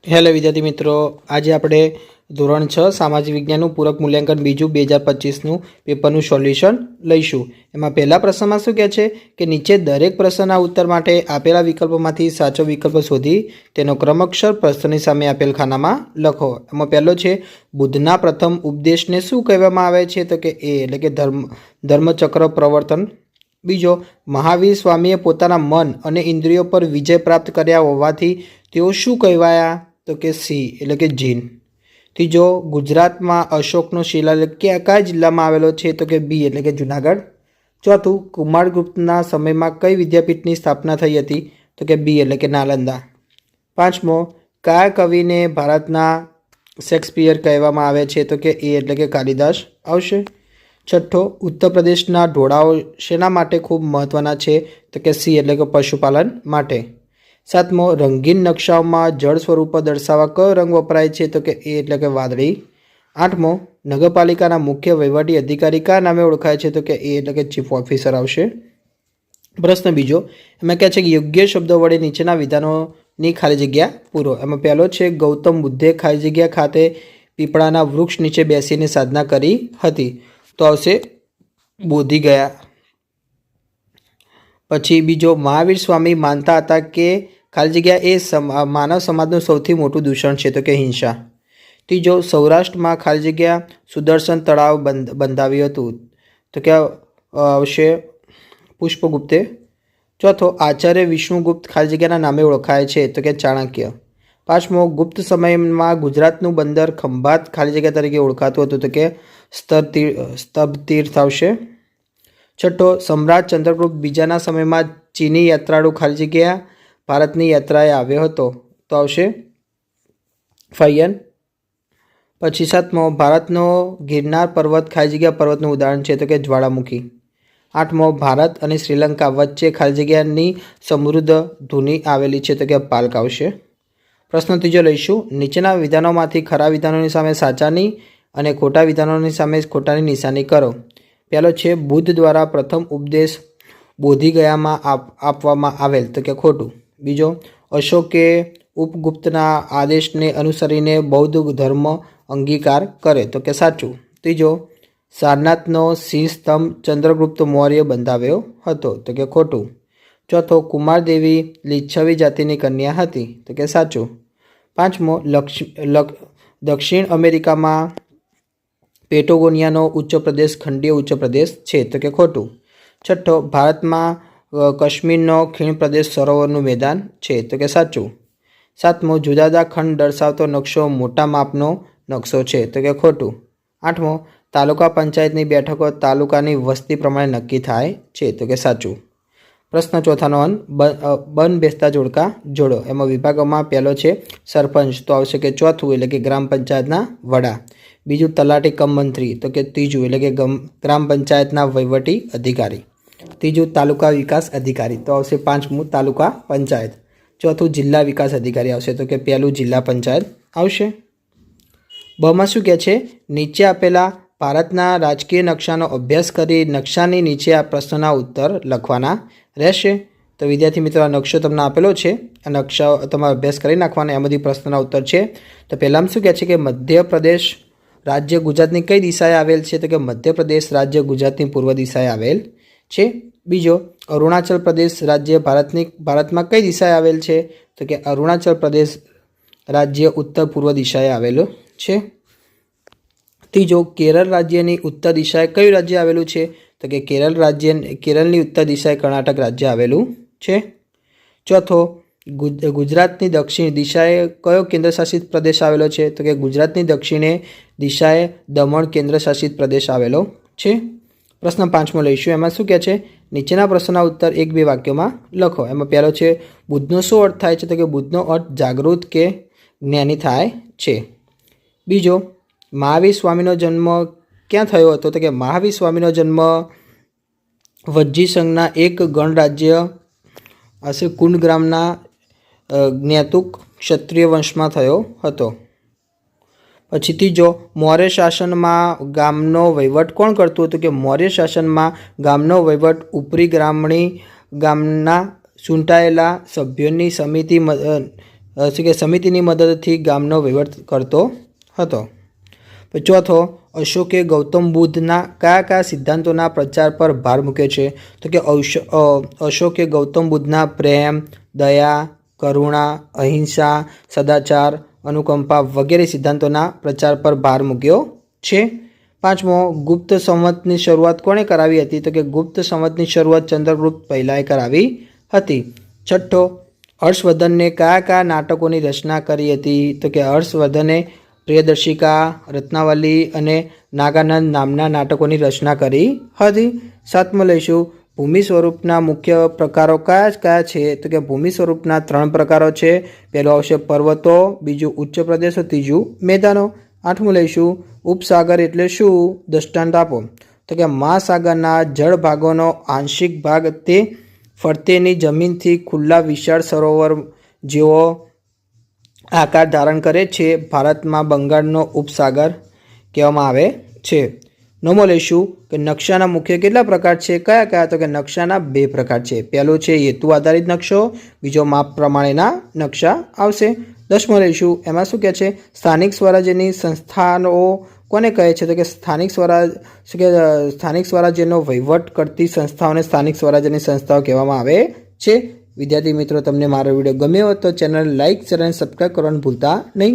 Hello વિદ્યાર્થી મિત્રો, આજે આપણે ધોરણ 6 સામાજિક વિજ્ઞાનનું પૂરક મૂલ્યાંકન બીજું 2025નું પેપરનું સોલ્યુશન લઈશું। એમાં પહેલા પ્રશ્નમાં શું કહે છે કે નીચે દરેક પ્રશ્નના ઉત્તર માટે આપેલા વિકલ્પોમાંથી સાચો વિકલ્પ શોધી તેનો ક્રમઅક્ષર પ્રશ્નની સામે આપેલ ખાનામાં લખો। એમાં પહેલો છે બુદ્ધના પ્રથમ ઉપદેશને શું કહેવામાં આવે છે, તો કે એ એટલે કે ધર્મચક્ર પ્રવર્તન। બીજો, મહાવીર સ્વામીએ પોતાના મન અને ઇન્દ્રિયો પર વિજય પ્રાપ્ત કર્યા હોવાથી તેઓ શું કહેવાયા, તો કે સી એટલે કે જીન। ત્રીજો, ગુજરાતમાં અશોકનો શિલાલેખ કયા જિલ્લામાં આવેલો છે, તો કે બી એટલે કે જુનાગઢ। ચોથું, કુમારગુપ્તના સમયમાં કઈ વિદ્યાપીઠની સ્થાપના થઈ હતી, તો કે બી એટલે કે નાલંદા। પાંચમો, કયા કવિને ભારતના શેક્સપિયર કહેવામાં આવે છે, તો કે એ એટલે કે કાલિદાસ આવશે। છઠ્ઠો, ઉત્તર પ્રદેશના ઢોળાવો શેના માટે ખૂબ મહત્ત્વના છે, તો કે સી એટલે કે પશુપાલન માટે। સાતમો, રંગીન નકશાઓમાં જળ સ્વરૂપો દર્શાવવા કયો રંગ વપરાય છે, તો કે એ એટલે કે વાદળી। આઠમો, નગરપાલિકાના મુખ્ય વહીવટી અધિકારી કયા નામે ઓળખાય છે, તો કે એ એટલે કે ચીફ ઓફિસર આવશે। પ્રશ્ન બીજો, એમાં કહે છે કે યોગ્ય શબ્દો વડે નીચેના વિધાનોની ખાલી જગ્યા પૂરો। એમાં પહેલો છે ગૌતમ બુદ્ધે ખાલી જગ્યા ખાતે પીપળાના વૃક્ષ નીચે બેસીને સાધના કરી હતી, તો આવશે બોધી ગયા। પછી બીજો, મહાવીર સ્વામી માનતા હતા કે ખાલી જગ્યા એ માનવ સમાજનું સૌથી મોટું દૂષણ છે, તો કે હિંસા। ત્રીજો, સૌરાષ્ટ્રમાં ખાલી જગ્યા સુદર્શન તળાવ બંધાવ્યું હતું, તો કે આવશે પુષ્પગુપ્તે। ચોથો, આચાર્ય વિષ્ણુગુપ્ત ખાલી જગ્યાના નામે ઓળખાય છે, તો કે ચાણક્ય। પાંચમો, ગુપ્ત સમયમાં ગુજરાતનું બંદર ખંભાત ખાલી જગ્યા તરીકે ઓળખાતું હતું, તો કે સ્તંભતીર્થ આવશે। છઠ્ઠો, સમ્રાટ ચંદ્રગુપ્ત બીજાના સમયમાં ચીની યાત્રાળુ ખાલી જગ્યા ભારતની યાત્રાએ આવ્યો હતો, તો આવશે ફૈયન। પછી સાતમો, ભારતનો ગિરનાર પર્વત ખાલી જગ્યા પર્વતનું ઉદાહરણ છે, તો કે જ્વાળામુખી। આઠમો, ભારત અને શ્રીલંકા વચ્ચે ખાલી જગ્યાની સમૃદ્ધ ધૂની આવેલી છે, તો કે પાલ્ક આવશે। પ્રશ્ન ત્રીજો લઈશું, નીચેના વિધાનોમાંથી ખરા વિધાનોની સામે સાચાની અને ખોટા વિધાનોની સામે ખોટાની નિશાની કરો। પહેલો છે બુદ્ધ દ્વારા પ્રથમ ઉપદેશ બોધિગયામાં આપવામાં આવેલ, તો કે ખોટું। બીજો, અશોકે ઉપગુપ્તના આદેશને અનુસરીને બૌદ્ધ ધર્મ અંગીકાર કરે, તો કે સાચું। ત્રીજો, સારનાથનો સિંહ સ્તંભ ચંદ્રગુપ્ત મૌર્ય બંધાવ્યો હતો, તો કે ખોટું। ચોથો, કુમારદેવી લીચ્છવી જાતિની કન્યા હતી, તો કે સાચું। પાંચમો, દક્ષિણ અમેરિકામાં પેટોગોનિયાનો ઉચ્ચ પ્રદેશ ખંડીય ઉચ્ચ પ્રદેશ છે, તો કે ખોટું। છઠ્ઠો, ભારતમાં કાશ્મીરનો ખીણ પ્રદેશ સરોવરનું મેદાન છે, તો કે સાચું। સાતમો, જુદા જુદા ખંડ દર્શાવતો નકશો મોટા માપનો નકશો છે, તો કે ખોટું। આઠમો, તાલુકા પંચાયતની બેઠકો તાલુકાની વસ્તી પ્રમાણે નક્કી થાય છે, તો કે સાચું। પ્રશ્ન ચોથાનો અંત, બન બેસતા જોડકા જોડો। એમાં વિભાગોમાં પહેલો છે સરપંચ, તો આવશે કે ચોથું એટલે કે ગ્રામ પંચાયતના વડા। બીજું તલાટી કમ મંત્રી, તો કે ત્રીજું એટલે કે ગ્રામ પંચાયતના વહીવટી અધિકારી। ત્રીજું તાલુકા વિકાસ અધિકારી, તો આવશે પાંચમું તાલુકા પંચાયત। ચોથું જિલ્લા વિકાસ અધિકારી આવશે, તો કે પહેલું જિલ્લા પંચાયત આવશે। બમાં શું કહે છે, નીચે આપેલા ભારતના રાજકીય નકશાનો અભ્યાસ કરી નકશાની નીચે આ પ્રશ્નના ઉત્તર લખવાના રહેશે। તો વિદ્યાર્થી મિત્રો, આ નકશો તમને આપેલો છે, આ નકશા તમારે અભ્યાસ કરી નાખવાના, એમાંથી પ્રશ્નના ઉત્તર છે। તો પહેલામાં શું કહે છે કે મધ્યપ્રદેશ રાજ્ય ગુજરાતની કઈ દિશાએ આવેલ છે, તો કે મધ્યપ્રદેશ રાજ્ય ગુજરાતની પૂર્વ દિશાએ આવેલ છે। બીજો, અરુણાચલ પ્રદેશ રાજ્ય ભારતમાં કઈ દિશાએ આવેલ છે, તો કે અરુણાચલ પ્રદેશ રાજ્ય ઉત્તર પૂર્વ દિશાએ આવેલો છે। ત્રીજો, કેરળ રાજ્યની ઉત્તર દિશાએ કયું રાજ્ય આવેલું છે, તો કે કેરળની ઉત્તર દિશાએ કર્ણાટક રાજ્ય આવેલું છે। ચોથો, ગુજરાતની દક્ષિણ દિશાએ કયો કેન્દ્રશાસિત પ્રદેશ આવેલો છે, તો કે ગુજરાતની દક્ષિણે દિશાએ દમણ કેન્દ્રશાસિત પ્રદેશ આવેલો છે। પ્રશ્ન પાંચમો લઈશું, એમાં શું કહે છે, નીચેના પ્રશ્નના ઉત્તર 1-2 વાક્યોમાં લખો। એમાં પહેલો છે બુદ્ધનો શું અર્થ થાય છે, તો કે બુદ્ધનો અર્થ જાગૃત કે જ્ઞાની થાય છે। બીજો, મહાવીર સ્વામીનો જન્મ ક્યાં થયો હતો, તો કે મહાવીર સ્વામીનો જન્મ વજ્જી સંઘના એક ગણરાજ્ય હશે કુંડગ્રામના જ્ઞાતુક ક્ષત્રિય વંશમાં થયો હતો। પછી ત્રીજો, મૌર્ય શાસનમાં ગામનો વહીવટ કોણ કરતું હતું, કે મૌર્ય શાસનમાં ગામનો વહીવટ ઉપરી ગ્રામણી ગામના ચૂંટાયેલા સભ્યોની સમિતિ શું કે સમિતિની મદદથી ગામનો વહીવટ કરતો હતો. પછી ચોથો, અશોકે ગૌતમ બુદ્ધના કયા સિદ્ધાંતોના પ્રચાર પર ભાર મૂક્યો છે? તો કે અશોકે ગૌતમ બુદ્ધના પ્રેમ, દયા, કરુણા, અહિંસા, સદાચાર, અનુકંપા વગેરે સિદ્ધાંતોના પ્રચાર પર ભાર મૂક્યો છે. પાંચમો, ગુપ્ત સંવતની શરૂઆત કોણે કરાવી હતી? તો કે ગુપ્ત સંવતની શરૂઆત ચંદ્રગુપ્ત પહેલાંએ કરાવી હતી. છઠ્ઠો, હર્ષવર્ધનને કયા નાટકોની રચના કરી હતી? તો કે હર્ષવર્ધને પ્રિયદર્શિકા, રત્નાવલી અને નાગાનંદ નામના નાટકોની રચના કરી હતી. સાતમો લઈશું, ભૂમિ સ્વરૂપના મુખ્ય પ્રકારો કયા છે? તો કે ભૂમિ સ્વરૂપના 3 પ્રકારો છે. પહેલો આવશે પર્વતો, બીજું ઉચ્ચ પ્રદેશો, ત્રીજું મેદાનો. આઠમું લઈશું, ઉપસાગર એટલે શું? દ્રષ્ટાંત આપો. તો કે મહાસાગરના જળ ભાગોનો આંશિક ભાગ તે ફરતેની જમીનથી ખુલ્લા વિશાળ સરોવર જેવો આકાર ધારણ કરે છે. ભારતમાં બંગાળનો ઉપસાગર કહેવામાં આવે છે. નવમો લઈશું કે નકશાના મુખ્ય કેટલા પ્રકાર છે? કયા? તો કે નકશાના 2 પ્રકાર છે. પહેલો છે હેતુ આધારિત નકશો, બીજો માપ પ્રમાણેના નકશા આવશે. 10મો લઈશું, એમાં શું કહે છે? સ્થાનિક સ્વરાજ્યની સંસ્થાઓ કોને કહે છે? તો કે સ્થાનિક સ્વરાજ્યનો વહીવટ કરતી સંસ્થાઓને સ્થાનિક સ્વરાજ્યની સંસ્થાઓ કહેવામાં આવે છે. વિદ્યાર્થી મિત્રો, તમને મારો વિડીયો ગમ્યો હોય તો ચેનલ લાઇક, શેર અને સબસ્ક્રાઈબ કરવાનું ભૂલતા નહીં.